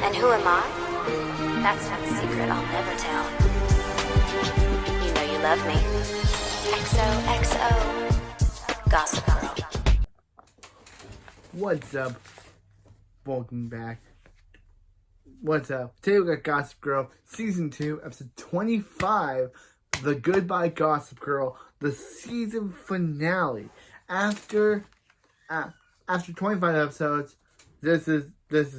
And who am I? That's not a secret I'll never tell. You know you love me. XOXO. Gossip Girl. What's up? Welcome back. What's up? Today we got Gossip Girl Season 2, Episode 25, The Goodbye Gossip Girl, the season finale. After 25 episodes, this is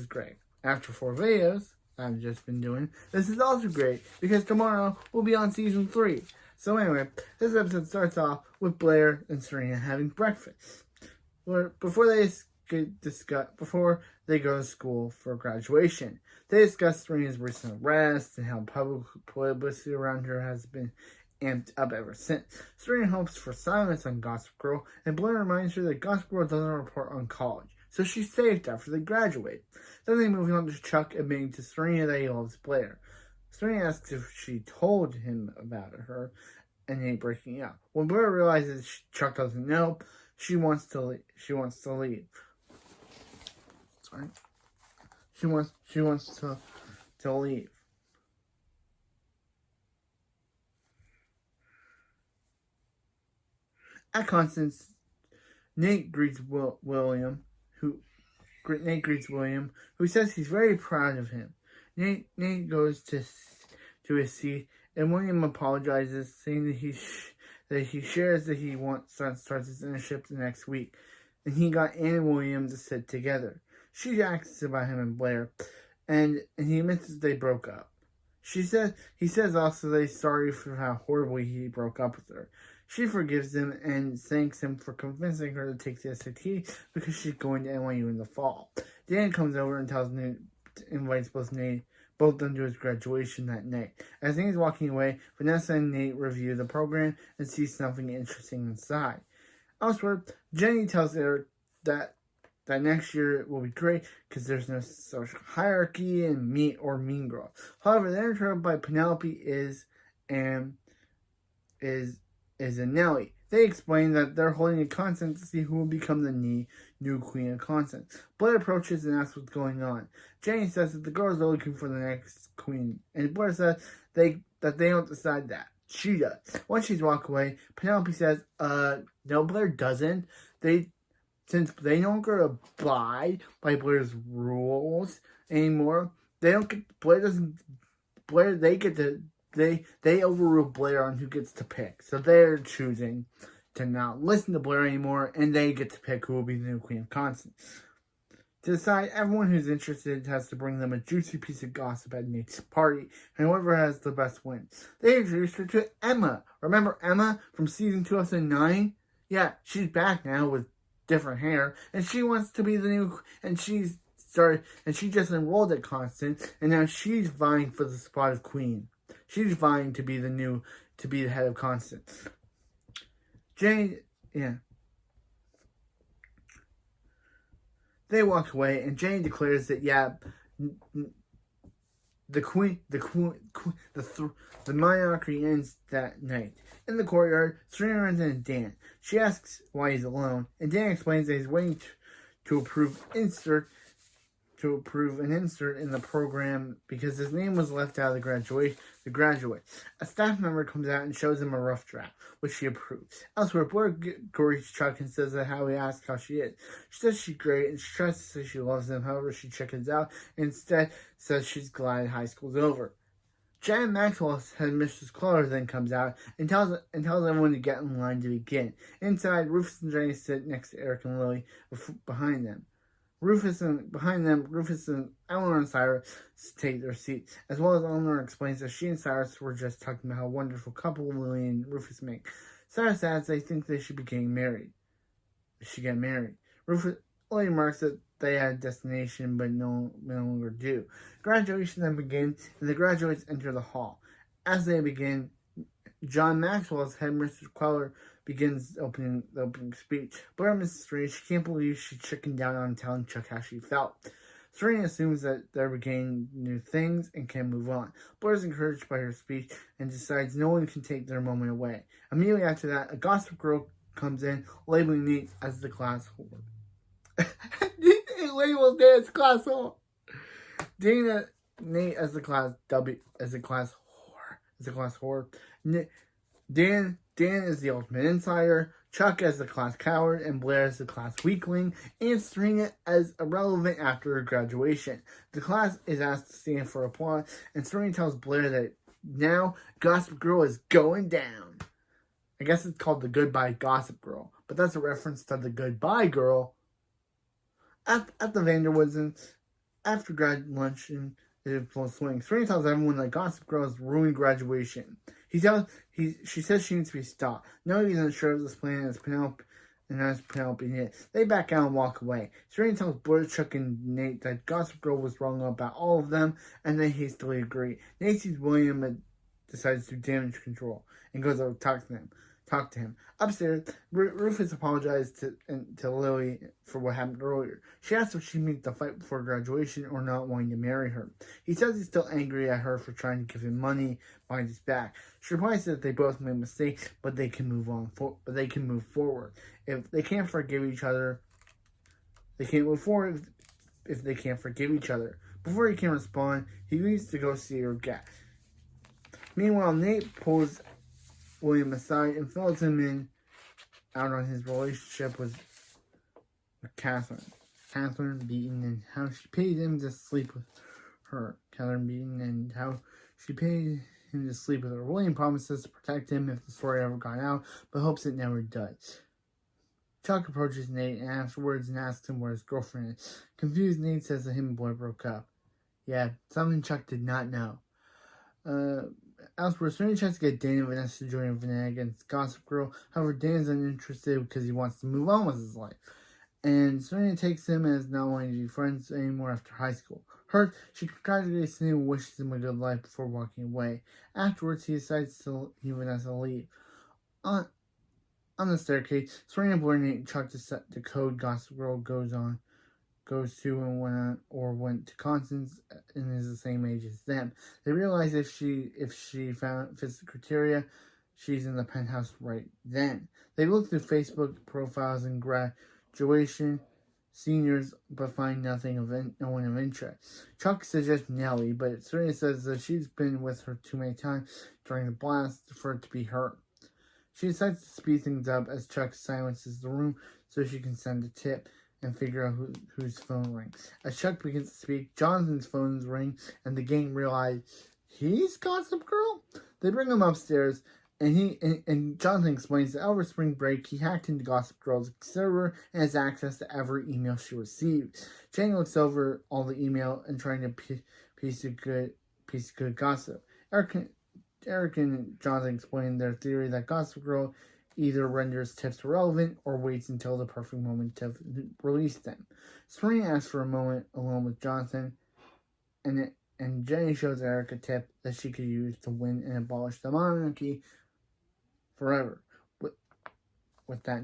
great. After 4 videos I've just been doing, this is also great because tomorrow we'll be on Season 3. So anyway, this episode starts off with Blair and Serena having breakfast. Before they go to school for graduation. They discuss Serena's recent arrest and how public publicity around her has been amped up ever since. Serena hopes for silence on Gossip Girl, and Blair reminds her that Gossip Girl doesn't report on college, so she's saved after they graduate. Then they move on to Chuck admitting to Serena that he loves Blair. Serena asks if she told him about her and Nate breaking up. When Blair realizes Chuck doesn't know, she wants to leave. She wants to leave. At Constance, Nate greets William, who says he's very proud of him. Nate goes to his seat, and William apologizes, saying that he shares that he starts his internship the next week, and he got Anne and William to sit together. She asks about him and Blair, and he admits that they broke up. He says also that he's sorry for how horribly he broke up with her. She forgives him and thanks him for convincing her to take the SAT because she's going to NYU in the fall. Dan comes over and invites both of them to his graduation that night. As Nate's walking away, Vanessa and Nate review the program and see something interesting inside. Elsewhere, Jenny tells Eric that next year will be great because there's no social hierarchy and mean girls. However, they're interrupted by Penelope and Nellie. They explain that they're holding a contest to see who will become the new queen of Constance. Blair approaches and asks what's going on. Jenny says that the girls are looking for the next queen, and Blair says that they don't decide that. She does. Once she's walked away, Penelope says, no, Blair doesn't. Since they don't abide by Blair's rules anymore, they overrule Blair on who gets to pick. So they're choosing to not listen to Blair anymore, and they get to pick who will be the new Queen of Constance. To decide, everyone who's interested has to bring them a juicy piece of gossip at Nate's party, and whoever has the best wins. They introduced her to Emma. Remember Emma from season 2, episode 9? Yeah, she's back now with different hair, and she wants to be the new, and she just enrolled at Constance, and now she's vying for the spot of queen. She's vying to be the head of Constance. They walk away, and Jane declares that the monarchy ends that night. In the courtyard, Serena runs into Dan. She asks why he's alone, and Dan explains that he's waiting to approve an insert in the program because his name was left out of the graduate. A staff member comes out and shows him a rough draft, which she approves. Elsewhere, Blair greets Chuck and says that he asks how she is. She says she's great, and she tries to say she loves him. However, she chickens out and instead says she's glad high school's over. Jan Maxwell's head mistress Clara then comes out and tells everyone to get in line to begin. Inside, Rufus and Jenny sit next to Eric and Lily behind them. Rufus and Eleanor and Cyrus take their seats, as well as Eleanor explains that she and Cyrus were just talking about how wonderful couple Lily and Rufus make. Cyrus adds they think they should be getting married. Rufus only remarks that they had a destination but no longer do. Graduation then begins, and the graduates enter the hall. As they begin, John Maxwell's headmistress Queller begins the opening speech. Blair misses Serena. She can't believe she chickened out on telling Chuck how she felt. Serena assumes that they're beginning new things and can move on. Blair is encouraged by her speech and decides no one can take their moment away. Immediately after that, a Gossip Girl comes in, labeling Nate as the class whore. It labels Nate as class whore. Dana, Nate as the class whore. Dan is the ultimate insider, Chuck as the class coward, and Blair as the class weakling, and Serena as irrelevant after her graduation. The class is asked to stand for applause, and Serena tells Blair that now Gossip Girl is going down. I guess it's called the Goodbye Gossip Girl, but that's a reference to the Goodbye Girl. At the Vanderwoods, after grad luncheon is in full swing, Serena tells everyone that Gossip Girl has ruined graduation. She says she needs to be stopped. No, he's unsure of this plan as Penelope did it. They back out and walk away. Serena tells Blair, Chuck, and Nate that Gossip Girl was wrong about all of them, and they hastily agree. Nate sees William and decides to damage control and goes over to talk to him. Upstairs, Rufus apologized to Lily for what happened earlier. She asks if she means to fight before graduation or not wanting to marry her. He says he's still angry at her for trying to give him money behind his back. She replies that they both made mistakes, but they can move forward. If they can't forgive each other, they can't move forward if they can't forgive each other. Before he can respond, he leaves to go see her gas. Meanwhile, Nate pulls William aside and fills him in out on his relationship with Catherine. Catherine Beaton and how she paid him to sleep with her. William promises to protect him if the story ever got out, but hopes it never does. Chuck approaches Nate and afterwards and asks him where his girlfriend is. Confused, Nate says that him and Blair broke up. Yeah, something Chuck did not know. Elsewhere, Serena tries to get Dan and Vanessa to join Vanessa against Gossip Girl. However, Dan's uninterested because he wants to move on with his life. And Serena takes him as not wanting to be friends anymore after high school. Hurt, she congratulates him and wishes him a good life before walking away. Afterwards, he decides to leave Vanessa leave. On the staircase, Serena, Blair, Nate, and Chuck set the code Gossip Girl goes to and went to Constance and is the same age as them. They realize if she fits the criteria, she's in the penthouse right then. They look through Facebook profiles and graduation seniors, but find no one of interest. Chuck suggests Nellie, but Serena says that she's been with her too many times during the blast for it to be her. She decides to speed things up as Chuck silences the room so she can send a tip and figure out whose phone rings. As Chuck begins to speak, Jonathan's phones ring, and the gang realize he's Gossip Girl. They bring him upstairs, and Jonathan explains that over spring break, he hacked into Gossip Girl's server and has access to every email she received. Jane looks over all the email and trying to piece of good gossip. Eric and Jonathan explain their theory that Gossip Girl either renders tips irrelevant or waits until the perfect moment to release them. Serena asks for a moment alone with Jonathan, and Jenny shows Eric a tip that she could use to win and abolish the monarchy forever. With that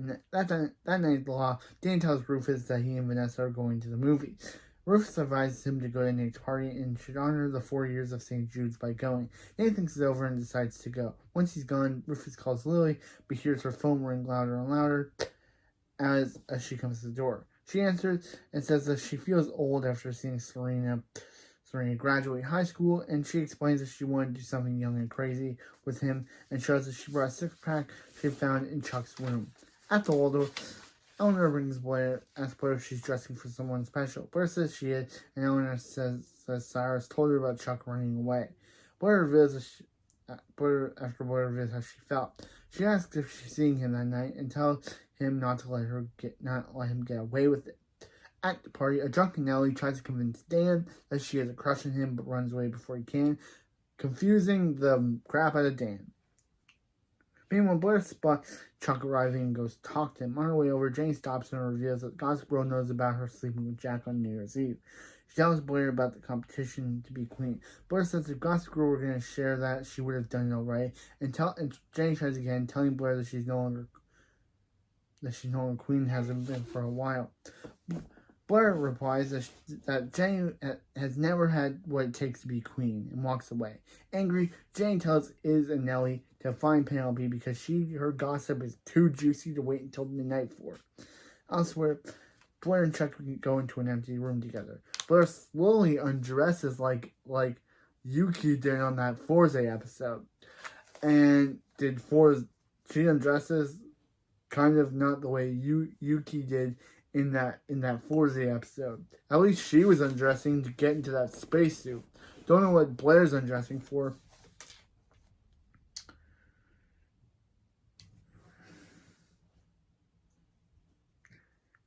night law, Dan tells Rufus that he and Vanessa are going to the movies. Rufus advises him to go to Nate's party and should honor the 4 years of St. Jude's by going. Nate thinks it's over and decides to go. Once he's gone, Rufus calls Lily, but hears her phone ring louder and louder as she comes to the door. She answers and says that she feels old after seeing Serena graduate high school, and she explains that she wanted to do something young and crazy with him and shows that she brought a six-pack she found in Chuck's room. At the Waldorf, Eleanor brings Blair, asks Blair if she's dressing for someone special. Blair says she is, and Eleanor says Cyrus told her about Chuck running away. Blair reveals Blair reveals how she felt. She asks if she's seeing him that night and tells him not to let him get away with it. At the party, a drunken Nellie tries to convince Dan that she has a crush on him, but runs away before he can, confusing the crap out of Dan. Meanwhile, Blair spots Chuck arriving and goes to talk to him. On her way over, Jane stops her and reveals that Gossip Girl knows about her sleeping with Jack on New Year's Eve. She tells Blair about the competition to be queen. Blair says if Gossip Girl were going to share that, she would have done it already. And Jane tries again, telling Blair that she's no longer queen, hasn't been for a while. Blair replies that Jane has never had what it takes to be queen and walks away. Angry, Jane tells Iz and Nellie to find Penelope because her gossip is too juicy to wait until midnight for. Elsewhere, Blair and Chuck go into an empty room together. Blair slowly undresses like Yuki did on that Forza episode. And she undresses kind of not the way Yuki did in that Forza episode. At least she was undressing to get into that spacesuit. Don't know what Blair's undressing for.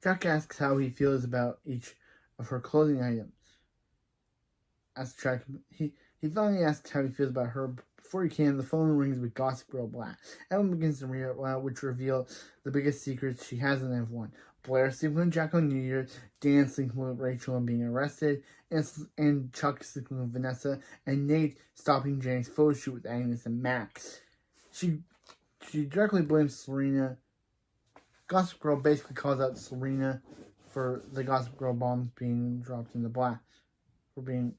Chuck asks how he feels about each of her clothing items. He finally asks how he feels about her. Before he can, the phone rings with Gossip Girl Blair. Everyone begins to read out loud, which reveal the biggest secrets she has in everyone. Blair sleeping with Jack on New Year's, Dan sleeping with Rachel and being arrested, and Chuck sleeping with Vanessa, and Nate stopping Jenny's photo shoot with Agnes and Max. She directly blames Serena. Gossip Girl basically calls out Serena for the Gossip Girl bombs being dropped in the blast. For being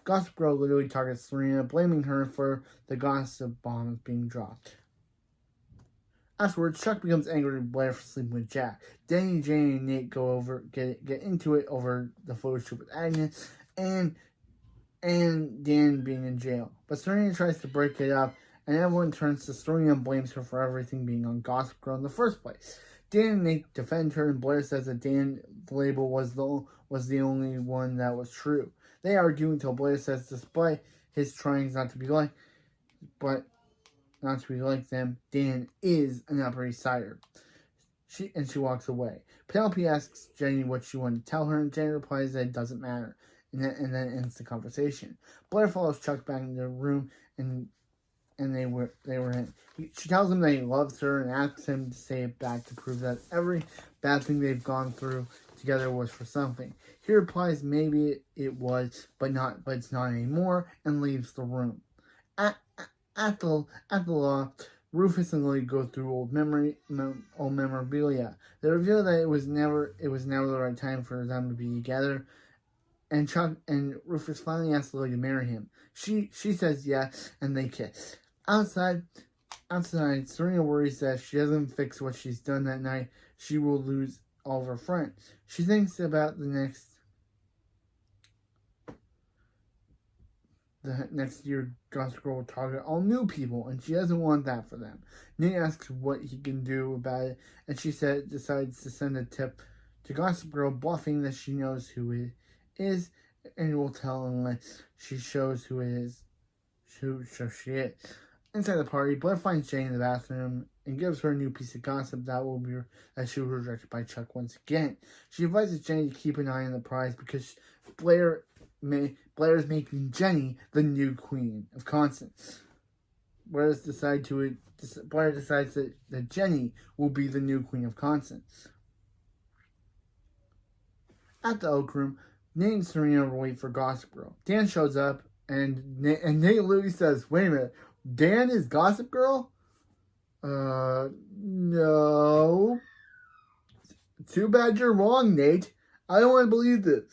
Gossip Girl literally targets Serena, blaming her for the gossip bombs being dropped. Afterwards, Chuck becomes angry with Blair for sleeping with Jack. Danny, Jane, and Nate get into it over the photo shoot with Agnes and Dan being in jail. But Serena tries to break it up, and everyone turns to Serena and blames her for everything being on Gossip Girl in the first place. Dan and Nate defend her, and Blair says that Dan's label was the only one that was true. They argue until Blair says, despite his trying not to be like them, Dan is an Upper East Sider. She walks away. Penelope asks Jenny what she wanted to tell her, and Jenny replies that it doesn't matter, and then ends the conversation. Blair follows Chuck back into the room, and they were in. She tells him that he loves her and asks him to say it back to prove that every bad thing they've gone through together was for something. He replies maybe it was, but it's not anymore, and leaves the room. At the law, Rufus and Lily go through old memorabilia. They reveal that it was never the right time for them to be together. And Chuck and Rufus finally asks Lily to marry him. She says yes, and they kiss. Outside, Serena worries that if she doesn't fix what she's done that night, she will lose all of her friends. She thinks about the next year Gossip Girl will target all new people, and she doesn't want that for them. Nate asks what he can do about it, and she decides to send a tip to Gossip Girl, bluffing that she knows who it is, and will tell unless she shows who it is. Who she is. Inside the party, Blair finds Jane in the bathroom and gives her a new piece of gossip that she was rejected by Chuck once again. She advises Jenny to keep an eye on the prize because Blair is making Jenny the new queen of Constance. Blair decides that Jenny will be the new queen of Constance. At the Oak Room, Nate and Serena wait for Gossip Girl. Dan shows up, and Nate literally says, "Wait a minute, Dan is Gossip Girl?" No. Too bad you're wrong, Nate. I don't want to believe this.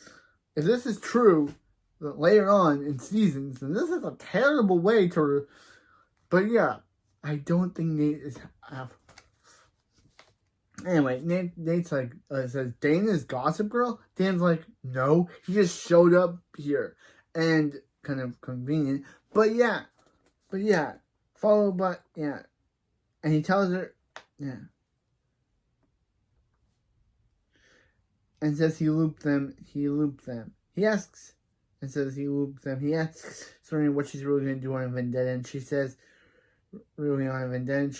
If this is true, later on in seasons, then this is a terrible way to... But yeah, I don't think Nate is... Anyway, Nate's like, says, Dana is Gossip Girl? Dan's like, no, he just showed up here. And kind of convenient. But yeah. Followed by, yeah. And he tells her, yeah. And says he looped them. He asks Serena what she's really going to do on a vendetta. And she says, really on a vendetta. And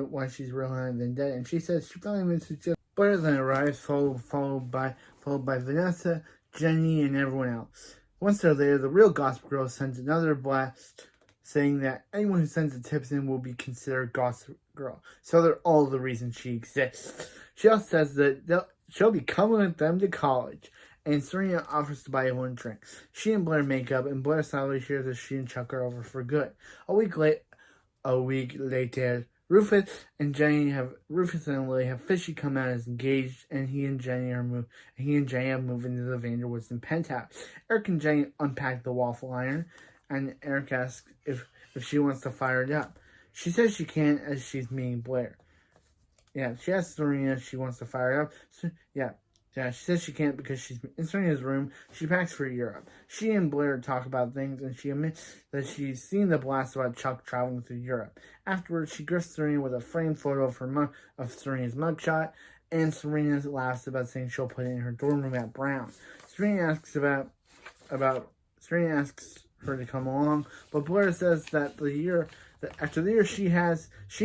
why she's really on a vendetta. And she says she finally misses just Blair then arrives, followed by Vanessa, Jenny, and everyone else. Once they're there, the real Gossip Girl sends another blast saying that anyone who sends the tips in will be considered Gossip Girl. So they're all the reason she exists. She also says that she'll be coming with them to college. And Serena offers to buy everyone a drink. She and Blair make up, and Blair sadly shares that she and Chuck are over for good. A week later, Rufus and Lily have officially come out as engaged, and he and Jenny have moved into the Vanderwoods penthouse. Eric and Jenny unpack the waffle iron, and Eric asks if she wants to fire it up. She says she can as she's meeting Blair. Yeah, she asks Serena if she wants to fire it up. So, yeah, Yeah, she says she can't because she's in Serena's room. She packs for Europe. She and Blair talk about things, and she admits that she's seen the blast about Chuck traveling through Europe. Afterwards, she grifts Serena with a framed photo of Serena's mugshot, and Serena laughs about saying she'll put it in her dorm room at Brown. Serena asks Serena asks her to come along, but Blair says that after the year she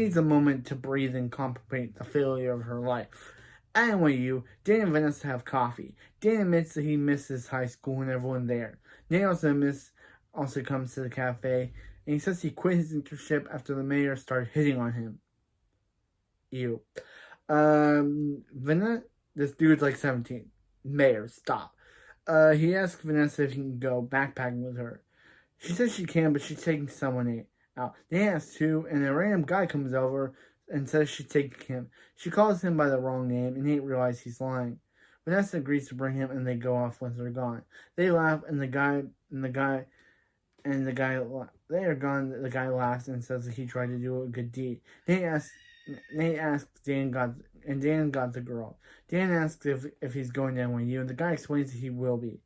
needs a moment to breathe and contemplate the failure of her life. At NYU, Dan and Vanessa have coffee. Dan admits that he misses high school and everyone there. Nate also comes to the cafe, and he says he quit his internship after the mayor started hitting on him. Ew. This dude's like 17. Mayor, stop. He asks Vanessa if he can go backpacking with her. She says she can, but she's taking someone out. They ask who, and a random guy comes over and says she's taking him. She calls him by the wrong name, and Nate realizes he's lying. Vanessa agrees to bring him, and they go off once they're gone. They laugh, and the guy laughs and says that he tried to do a good deed. Nate asks Dan got the girl. Dan asks if he's going to NYU, and the guy explains that he will be.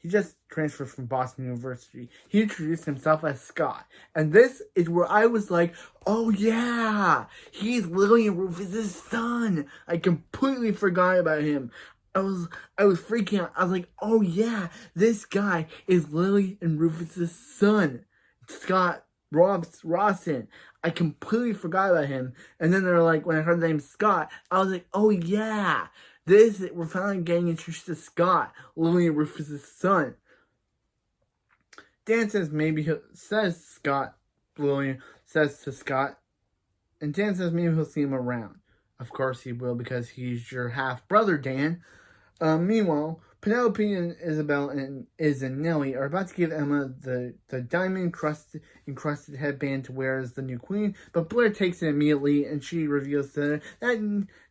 He just transferred from Boston University. He introduced himself as Scott. And this is where I was like, oh yeah, he's Lily and Rufus' son. I completely forgot about him. I was freaking out. I was like, oh yeah, this guy is Lily and Rufus' son. Scott Rawson. I completely forgot about him. And then they're like, when I heard the name Scott, I was like, oh yeah. We're finally getting introduced to Scott, Lily and Rufus' son. Dan says Lily says to Scott, and Dan says maybe he'll see him around. Of course he will, because he's your half-brother, Dan. Meanwhile, Penelope and Isabel and Nellie are about to give Emma the diamond encrusted headband to wear as the new queen, but Blair takes it immediately, and she reveals to her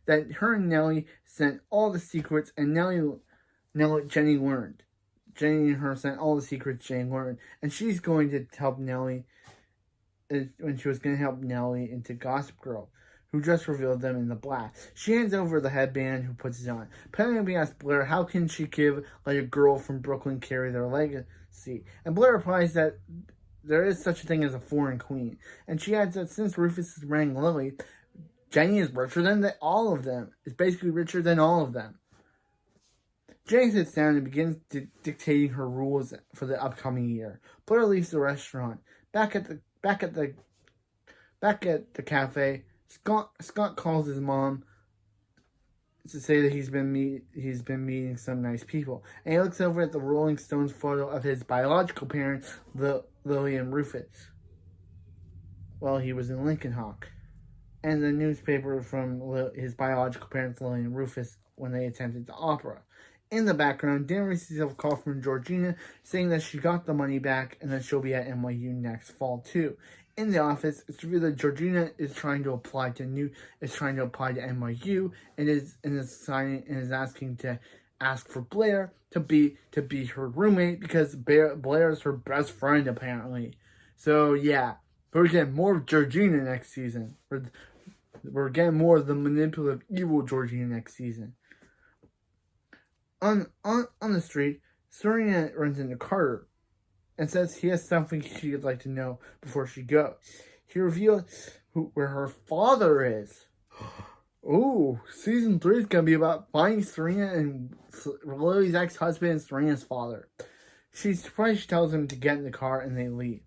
that her and Nellie sent all the secrets, and Jenny learned. Jenny and her sent all the secrets Jenny learned, and she's going to help Nellie, when she was going to help Nellie into Gossip Girl, who just revealed them in the black. She hands over the headband, who puts it on. Penelope asks Blair how can she let a girl from Brooklyn carry their legacy, and Blair replies that there is such a thing as a foreign queen, and she adds that since Rufus is marrying Lily, Jenny is richer than all of them. Is basically richer than all of them. Jenny sits down and begins dictating her rules for the upcoming year. Blair leaves the restaurant. Back at the cafe, Scott calls his mom to say that he's been meeting some nice people, and he looks over at the Rolling Stones photo of his biological parents, Lily and Rufus, while he was in Lincoln Hawk, and the newspaper from his biological parents, Lily and Rufus, when they attended the opera. In the background, Dan receives a call from Georgina saying that she got the money back and that she'll be at NYU next fall too. In the office, it's revealed that Georgina is trying to apply to NYU and is asking to ask for Blair to be her roommate, because Blair is her best friend apparently. So yeah, we're getting more of Georgina next season. We're getting more of the manipulative, evil Georgina next season. On the street, Serena runs into Carter and says he has something she'd like to know before she goes. He reveals where her father is. Ooh, season 3 is going to be about finding Serena and Lily's ex-husband and Serena's father. She's surprised. She tells him to get in the car, and they leave.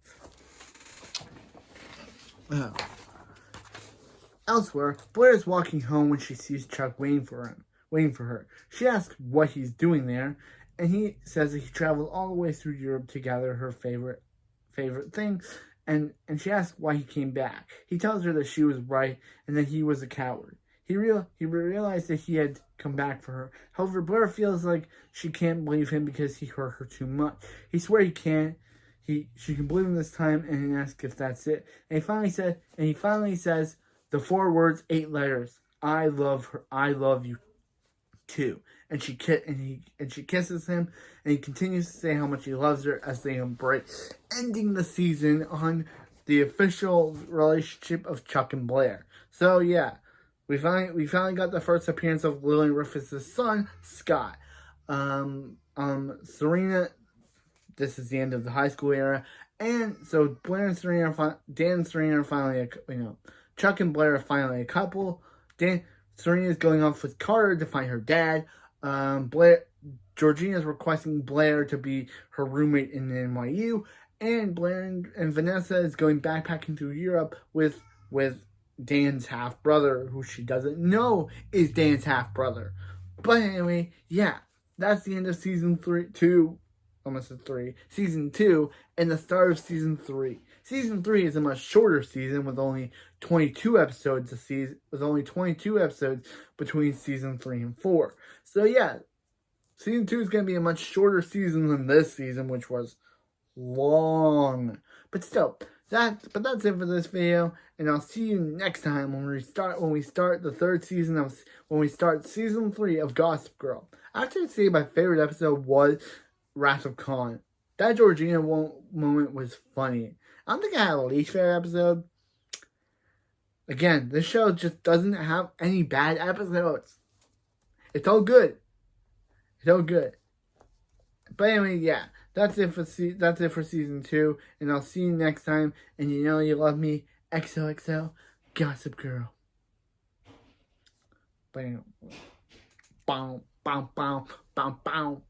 Elsewhere, Blair is walking home when she sees Chuck waiting for her. She asks what he's doing there, and he says that he traveled all the way through Europe to gather her favorite thing, and she asks why he came back. He tells her that she was right and that he was a coward. He realized that he had come back for her. However, Blair feels like she can't believe him because he hurt her too much. He swears he can't. She can believe him this time, and asks if that's it. And he finally says the 4 words, 8 letters. I love her. I love you too. And she kisses him, and he continues to say how much he loves her as they embrace, ending the season on the official relationship of Chuck and Blair. So yeah, we finally got the first appearance of Lily Rufus' son, Scott. Serena. This is the end of the high school era, and so Blair and Serena, Dan and Serena are finally, Chuck and Blair are finally a couple. Serena is going off with Carter to find her dad. Georgina is requesting Blair to be her roommate in NYU, and Blair and Vanessa is going backpacking through Europe with Dan's half brother, who she doesn't know is Dan's half brother. But anyway, yeah, that's the end of season 2, season 2, and the start of season 3. Season 3 is a much shorter season with only 22 episodes between season 3 and 4. So yeah, season 2 is going to be a much shorter season than this season, which was long. But still, that's it for this video, and I'll see you next time when we start the third season when we start season 3 of Gossip Girl. I have to say my favorite episode was Wrath of Khan. That Georgina moment was funny. I don't think I had a least favorite episode. Again, this show just doesn't have any bad episodes. It's all good. But anyway, yeah, that's it for season 2, and I'll see you next time. And you know you love me, XOXO, Gossip Girl. Bam, bam, bam, bam, bam, bam.